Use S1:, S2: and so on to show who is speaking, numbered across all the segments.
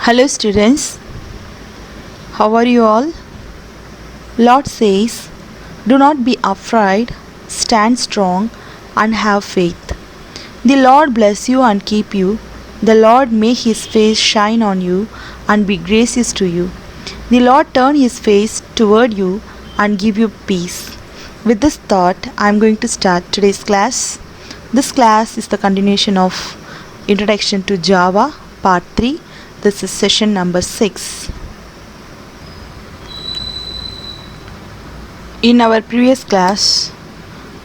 S1: Hello students, how are you all? Lord says, do not be afraid, stand strong and have faith. The Lord bless you and keep you. The Lord make his face shine on you and be gracious to you. The Lord turn his face toward you and give you peace. With this thought, I am going to start today's class. This class is the continuation of Introduction to Java, Part 3. This is session number 6. In our previous class,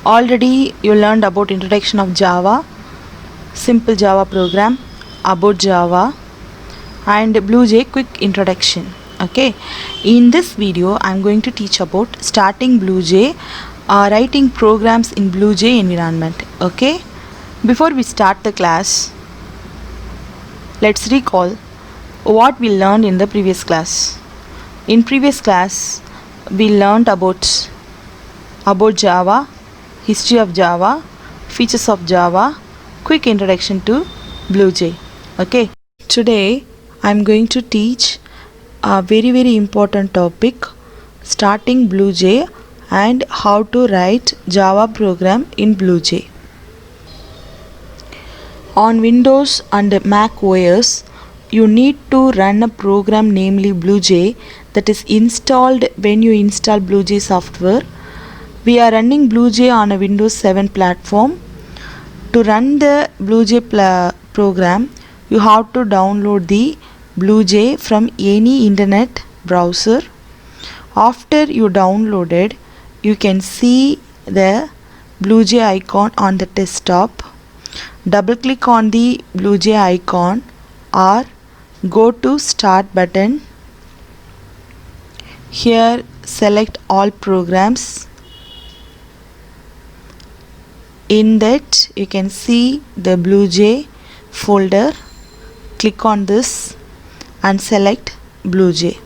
S1: already you learned about introduction of Java, simple Java program, about Java and BlueJ quick introduction. Okay, in this video I am going to teach about starting BlueJ, writing programs in BlueJ environment. Okay, before we start the class, let's recall what we learned in the previous class. In previous class we learned about Java, history of Java, features of Java, quick introduction to BlueJ. Okay, today I am going to teach a very important topic, starting BlueJ and how to write Java program in BlueJ. On Windows and Mac OS, you need to run a program namely BlueJ that is installed when you install BlueJ software. We are running BlueJ on a Windows 7 platform. To run the BlueJ program, you have to download the BlueJ from any internet browser. After you downloaded, you can see the BlueJ icon on the desktop. Double click on the BlueJ icon or go to Start button. Here select all programs. In that you can see the BlueJ folder. Click on this and select BlueJ.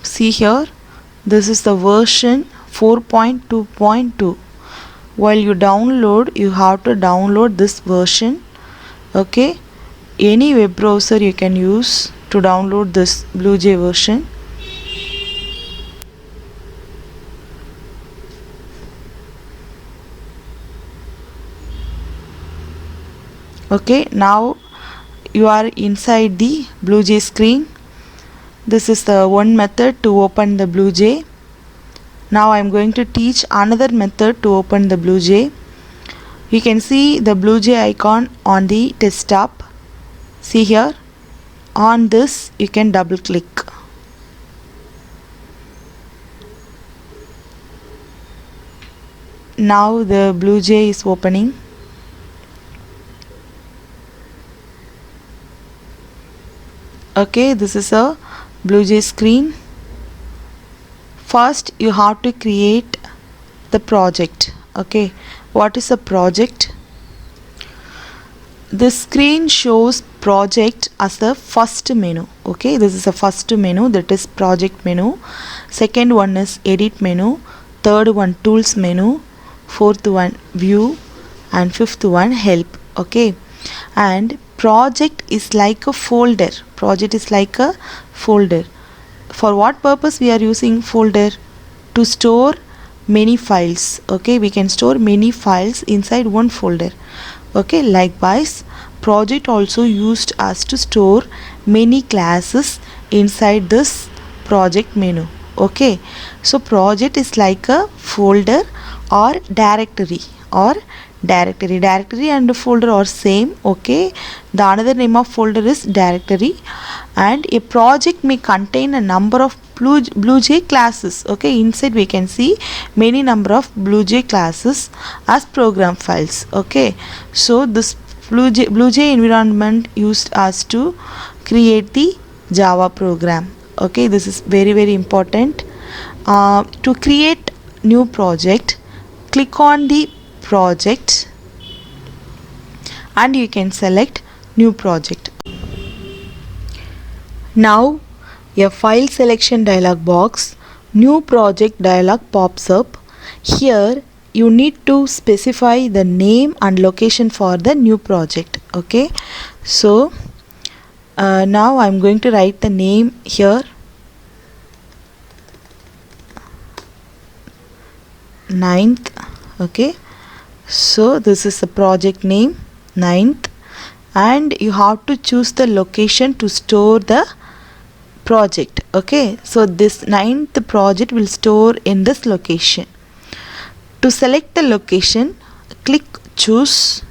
S1: See here, this is the version 4.2.2. While you download, you have to download this version. Okay, any web browser you can use to download this BlueJ version. Okay, now you are inside the BlueJ screen. This is the one method to open the BlueJ. Now I am going to teach another method to open the BlueJ. You can see the BlueJ icon on the desktop. See here, on this you can double click. Now the BlueJ is opening. Okay, this is a BlueJ screen. First you have to create the project. Okay, what is a project? The screen shows project as the first menu. Okay, this is the first menu, that is project menu. Second one is edit menu. Third one tools menu. Fourth one view. And fifth one help. Okay, and project is like a folder. Project is like a folder. For what purpose we are using folder? To store many files. Okay, we can store many files inside one folder. Okay, likewise project also used as to store many classes inside this project menu. Okay, so project is like a folder or directory. Directory and folder are same. Okay, the another name of folder is directory, and a project may contain a number of BlueJ classes. Okay, inside we can see many number of BlueJ classes as program files. Okay, so this BlueJ environment used as to create the Java program. Okay, this is very important. To create new project, click on the project and you can select new project. Now a file selection dialog box, new project dialog pops up. Here you need to specify the name and location for the new project. Okay, so now I'm going to write the name here. Ninth. Okay, so this is the project name, ninth, and you have to choose the location to store the project. Okay, so this ninth project will store in this location. To select the location, click choose,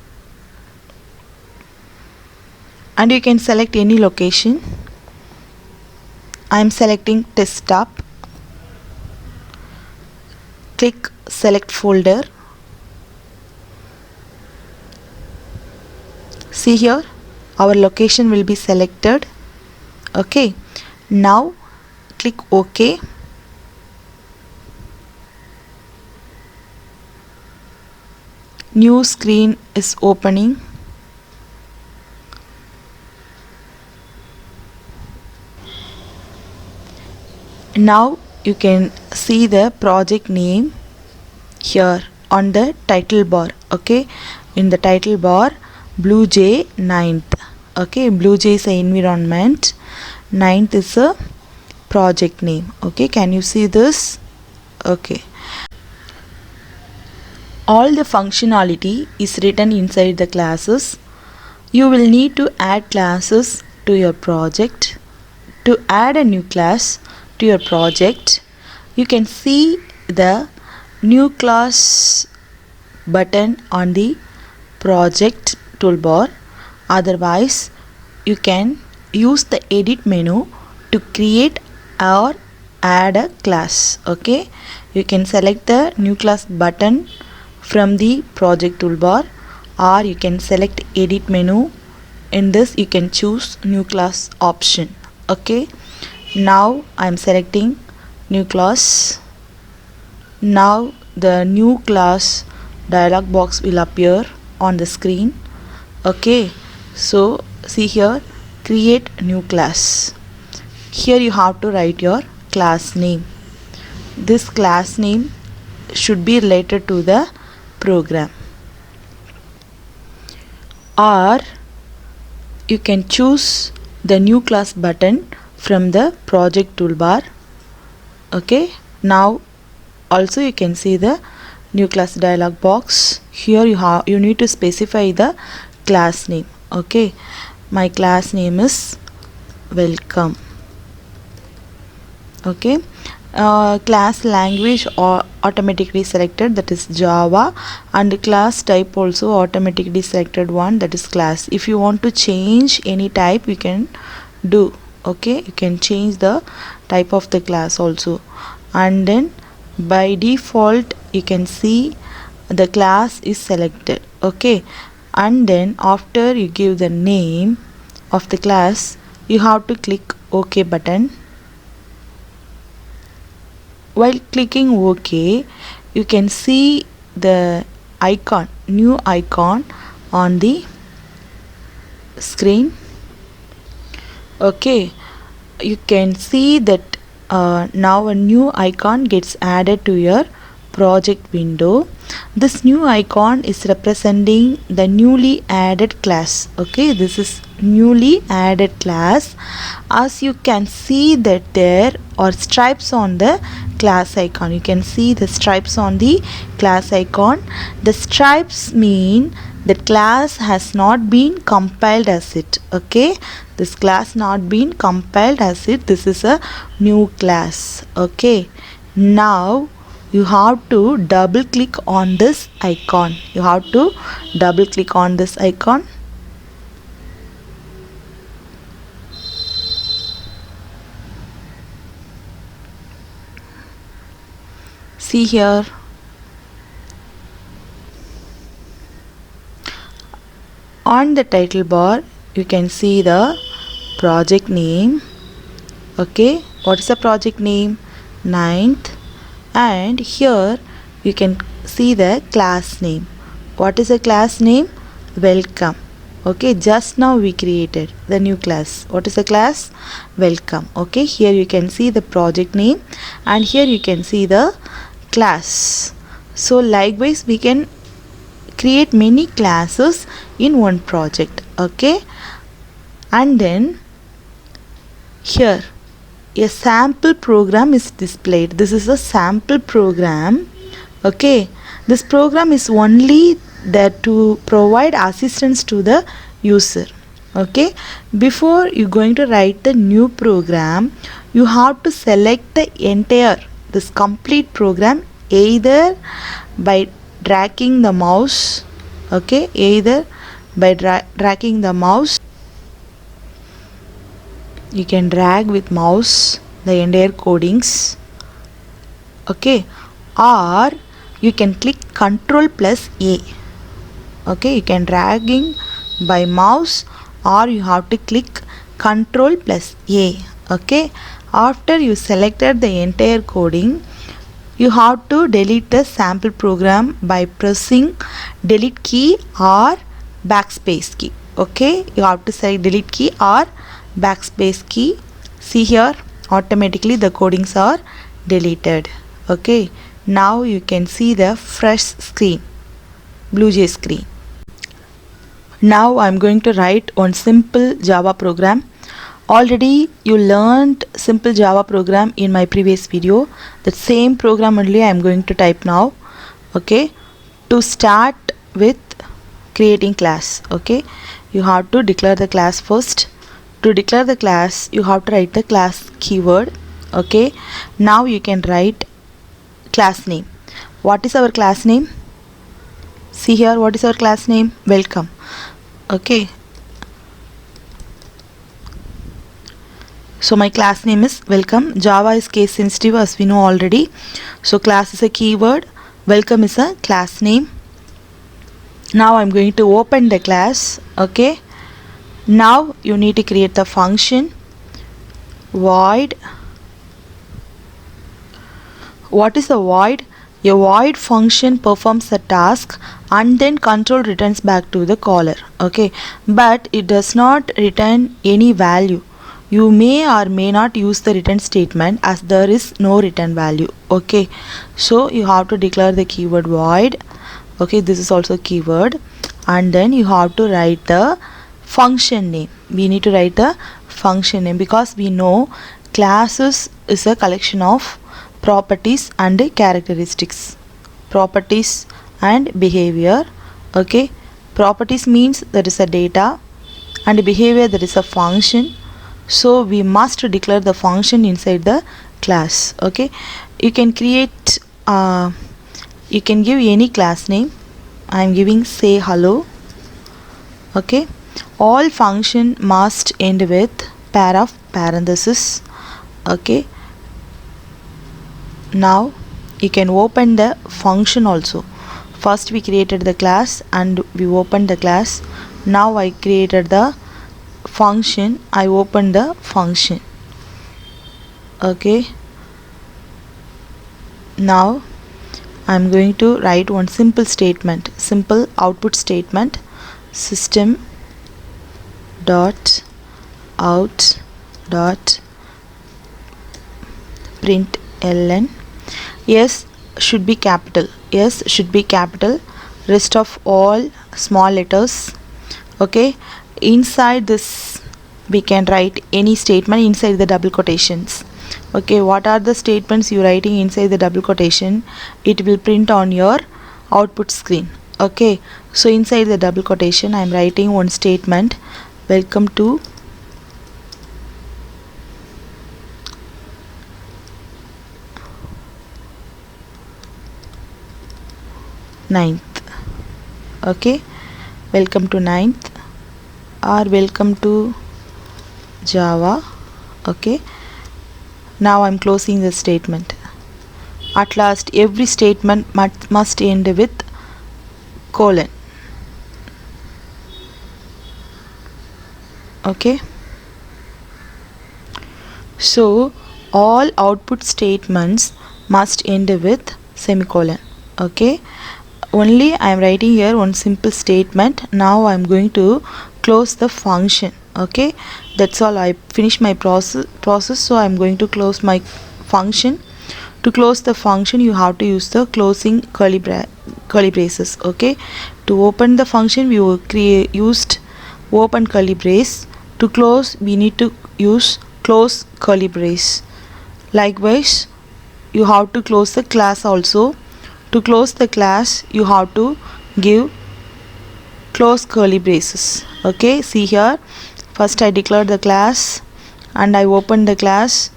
S1: and you can select any location. I am selecting desktop. Click select folder. See here, our location will be selected. Okay, now click OK. New screen is opening. Now you can see the project name here on the title bar. Okay, in the title bar, BlueJ 9th. Okay, BlueJ is an environment, 9th is a project name. Okay, can you see this? Okay, all the functionality is written inside the classes. You will need to add classes to your project. To add a new class to your project, you can see the new class button on the project toolbar. Otherwise, you can use the edit menu to create or add a class. Okay, you can select the new class button from the project toolbar, or you can select edit menu. In this you can choose new class option. Okay, now I am selecting new class. Now the new class dialog box will appear on the screen. Okay, so see here, create new class. Here you have to write your class name. This class name should be related to the program, or you can choose the new class button from the project toolbar. Okay, now also you can see the new class dialog box. Here you need to specify the class name. Okay, my class name is welcome. Okay, class language automatically selected, that is Java, and class type also automatically selected one, that is class. If you want to change any type, you can do. Okay, you can change the type of the class also, and then by default you can see the class is selected. Okay, and then after you give the name of the class, you have to click OK button. While clicking OK, you can see the icon, new icon on the screen. Okay, you can see that now a new icon gets added to your project window. This new icon is representing the newly added class. Okay, this is newly added class. As you can see that there are stripes on the class icon. You can see the stripes on the class icon. The stripes mean the class has not been compiled as it. Okay, this class not been compiled as it. This is a new class. Okay, now you have to double click on this icon. You have to double click on this icon. See here, on the title bar you can see the project name. Okay, what is the project name? 9th. And here you can see the class name. What is the class name? Welcome. Okay, just now we created the new class. What is the class? Welcome. Okay, here you can see the project name and here you can see the class. So likewise we can create many classes in one project. Okay, and then here a sample program is displayed. This is a sample program. Okay, this program is only there to provide assistance to the user. Okay, before you going to write the new program, you have to select the entire this complete program either by dragging the mouse. Okay, either by dragging the mouse, you can drag with mouse the entire codings. Okay, or you can click Ctrl plus A. Okay, you can dragging by mouse or you have to click Ctrl plus A. Okay, after you selected the entire coding, you have to delete the sample program by pressing delete key or backspace key. Okay, you have to select delete key or backspace key. See here, automatically the codings are deleted. Okay, now you can see the fresh screen, BlueJ screen. Now I'm going to write one simple Java program. Already you learned simple Java program in my previous video. The same program only I'm going to type now. Okay, to start with creating class. Okay, you have to declare the class first. To declare the class, you have to write the class keyword. Okay, now you can write class name. What is our class name? See here, what is our class name? Welcome. Okay, so my class name is welcome. Java is case sensitive as we know already. So class is a keyword, welcome is a class name. Now I'm going to open the class. Okay, now you need to create the function void. What is the void? A void function performs a task and then control returns back to the caller. Okay, but it does not return any value. You may or may not use the return statement as there is no return value. Okay, so you have to declare the keyword void. Okay, this is also keyword, and then you have to write the function name. We need to write the function name because we know classes is a collection of properties and characteristics. Properties and behavior. Okay, properties means there is a data and behavior there is a function. So we must declare the function inside the class. Okay, you can create you can give any class name. I am giving say hello. Okay, all function must end with pair of parentheses. Okay, now you can open the function also. First we created the class and we opened the class. Now I created the function, I opened the function. Okay, now I'm going to write one simple statement, simple output statement. System dot out dot println. Yes should be capital. Yes should be capital. Rest of all small letters. Okay, inside this we can write any statement inside the double quotations. Okay, what are the statements you writing inside the double quotation? It will print on your output screen. Okay, so inside the double quotation I am writing one statement, welcome to ninth. Okay, welcome to ninth or welcome to Java. Okay, now I'm closing the statement. At last every statement must end with colon. Okay, so all output statements must end with semicolon. Okay, only I am writing here one simple statement. Now I am going to close the function. Okay, that's all. I finished my process, so I'm going to close my function. To close the function, you have to use the closing curly braces. Okay, to open the function, we will used open curly brace. To close, we need to use close curly brace. Likewise, you have to close the class also. To close the class, you have to give close curly braces. Okay, see here, first I declared the class and I opened the class,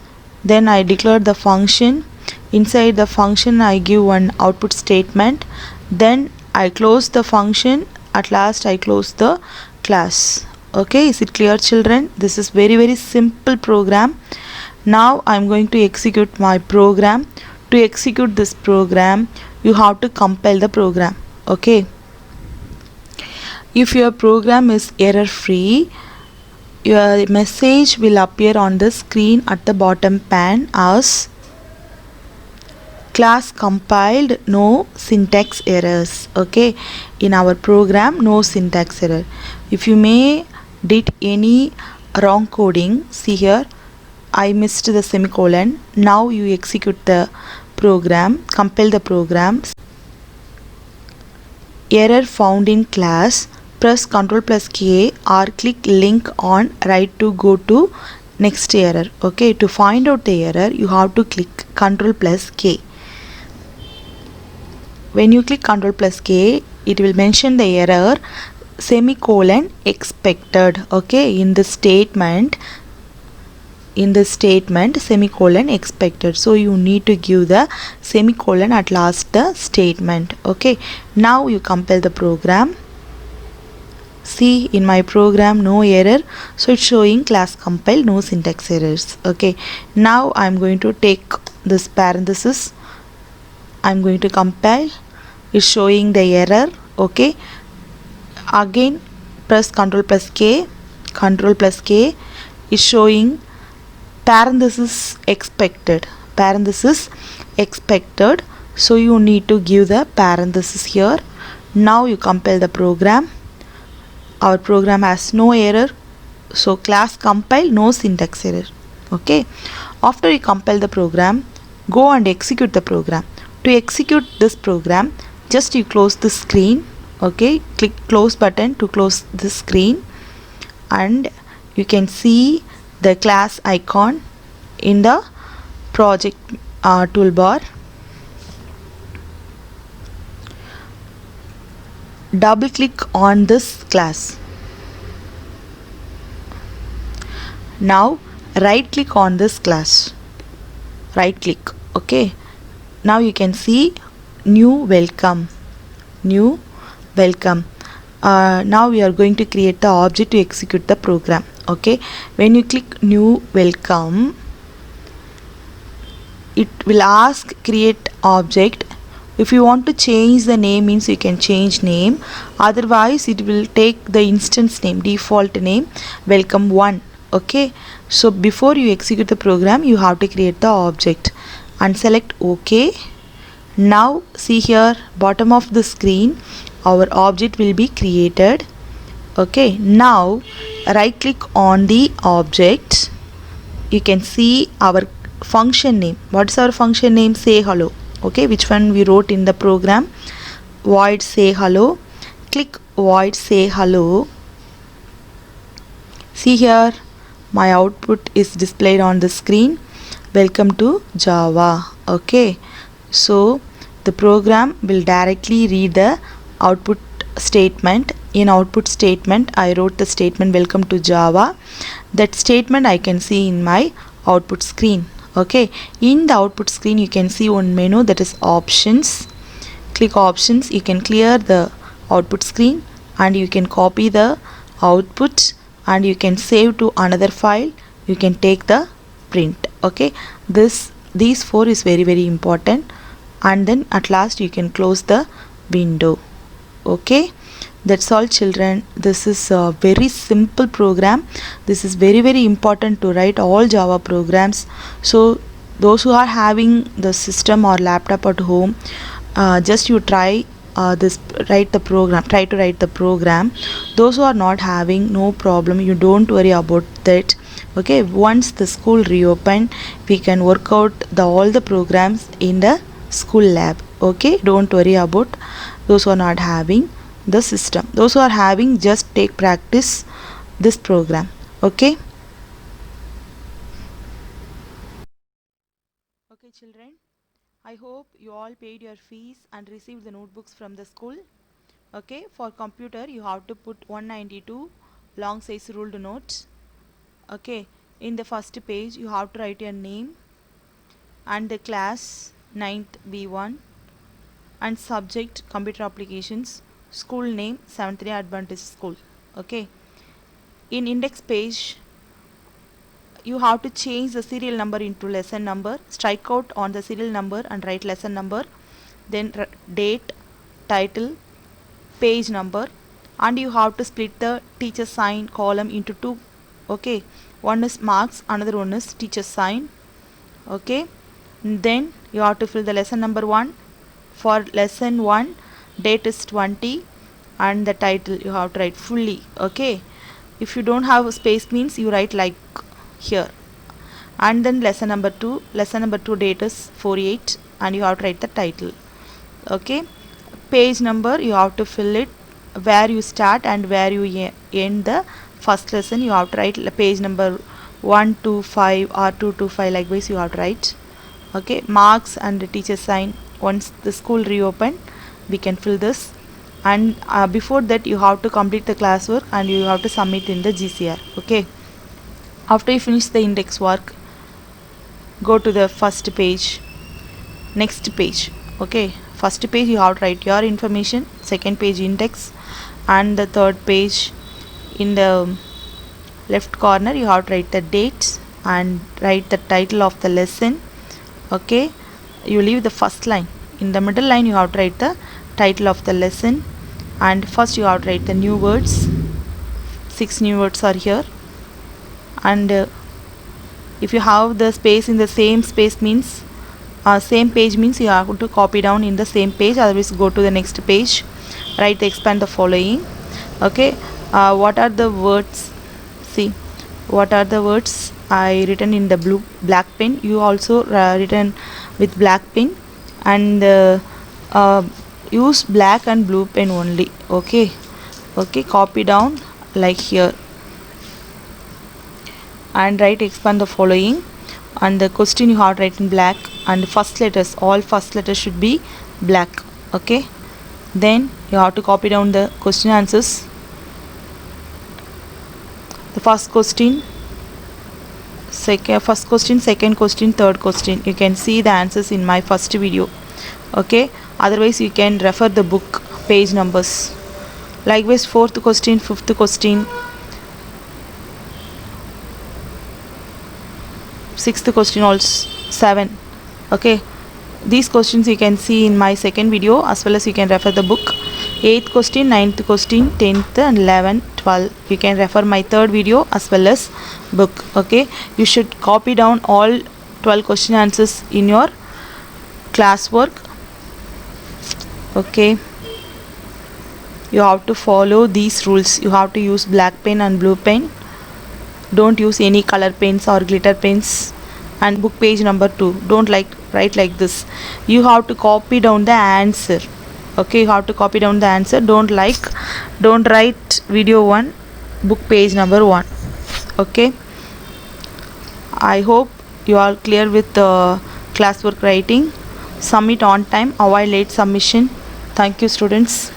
S1: then I declared the function. Inside the function I give one output statement, then I close the function, at last I close the class. Okay, is it clear, children? This is very simple program. Now I am going to execute my program. To execute this program, you have to compile the program. Okay, if your program is error free, your message will appear on the screen at the bottom pane as class compiled, no syntax errors. Okay, in our program, no syntax error. If you may did any wrong coding, see here, I missed the semicolon. Now you execute the program, compile the program. Error found in class, press Ctrl+K or click link on right to go to next error. Okay, to find out the error, you have to click Ctrl+K. When you click Ctrl+K, it will mention the error semicolon expected. Okay, in the statement semicolon expected, so you need to give the semicolon at last the statement. Okay, now you compile the program. See, in my program no error, so it's showing class compiled, no syntax errors. Okay, now I'm going to take this parenthesis, I'm going to compile. It's showing the error. Okay, again press Ctrl+K is showing parenthesis expected, so you need to give the parenthesis here. Now you compile the program. Our program has no error, so class compile, no syntax error. Okay, after you compile the program, go and execute the program. To execute this program, just you close the screen. Okay, click close button to close the screen, and you can see the class icon in the project toolbar. Double click on this class. Now right click on this class, right click. Okay, now you can see new welcome. Now we are going to create the object to execute the program. Okay, when you click new welcome, it will ask create object. If you want to change the name, means you can change name, otherwise it will take the instance name, default name welcome1. Okay, so before you execute the program, you have to create the object and select OK. Now see here, bottom of the screen, our object will be created. Okay, now right click on the object. You can see our function name. What's our function name? Say hello. Okay, which one we wrote in the program? Void say hello. Click void say hello. See here, my output is displayed on the screen. Welcome to Java. Okay, so the program will directly read the output statement. In output statement, I wrote the statement welcome to Java. That statement I can see in my output screen. Okay, in the output screen you can see one menu, that is options. Click options. You can clear the output screen and you can copy the output and you can save to another file. You can take the print. Okay, these four is very important, and then at last you can close the window. Okay, that's all, children. This is a very simple program. This is very important to write all Java programs. So those who are having the system or laptop at home, just you try this write the program, try to write the program. Those who are not having, no problem, you don't worry about that. Okay, once the school reopen, we can work out all the programs in the school lab. Okay, don't worry about those who are not having the system. Those who are having, just take practice this program. Okay. Okay children, I hope you all paid your fees and received the notebooks from the school. Okay, for computer you have to put 192 long size ruled notes. Okay, in the first page you have to write your name and the class 9th B1 and subject computer applications, school name Seventh Day Adventist School. Okay, in index page you have to change the serial number into lesson number, strike out on the serial number and write lesson number, then date, title, page number, and you have to split the teacher sign column into two. Okay, one is marks, another one is teacher sign. Okay, then you have to fill the lesson number 1. For lesson 1, date is 20 and the title you have to write fully. Okay, if you don't have a space means you write like here. And then lesson number 2 date is 48 and you have to write the title. Okay, page number you have to fill it where you start and where you end the first lesson. You have to write page number 1 to 5 or 2 to 5, likewise you have to write. Okay, marks and the teacher sign, once the school reopen we can fill this, and before that you have to complete the classwork and you have to submit in the GCR. Okay, after you finish the index work, go to the first page, next page. Okay, first page you have to write your information, second page index, and the third page in the left corner you have to write the dates and write the title of the lesson. Okay, you leave the first line. In the middle line you have to write the title of the lesson, and first you have to write the new words. 6 new words are here, and if you have the space in the same space means same page means you have to copy down in the same page, otherwise go to the next page, write the expand the following. Okay, what are the words? See, what are the words I written in the black pen, you also written with black pen, and use black and blue pen only. Okay, okay, copy down like here and write expand the following, and the question you have to write in black, and first letters, all first letters should be black. Okay, then you have to copy down the question answers. The first question, second question, third question, you can see the answers in my first video. Okay, otherwise you can refer the book page numbers. Likewise, fourth question, fifth question, sixth question, also 7. Okay, these questions you can see in my second video, as well as you can refer the book. 8th question, 9th question, 10th and 11th, 12th, you can refer my third video as well as book. Okay, you should copy down all 12 question answers in your classwork. Okay, you have to follow these rules. You have to use black pen and blue pen, don't use any color pens or glitter pens. And book page number 2, don't write like this, you have to copy down the answer. Okay, you have to copy down the answer, don't write video 1, book page number 1. Okay, I hope you are clear with the classwork writing. Submit on time, avoid late submission. Thank you students.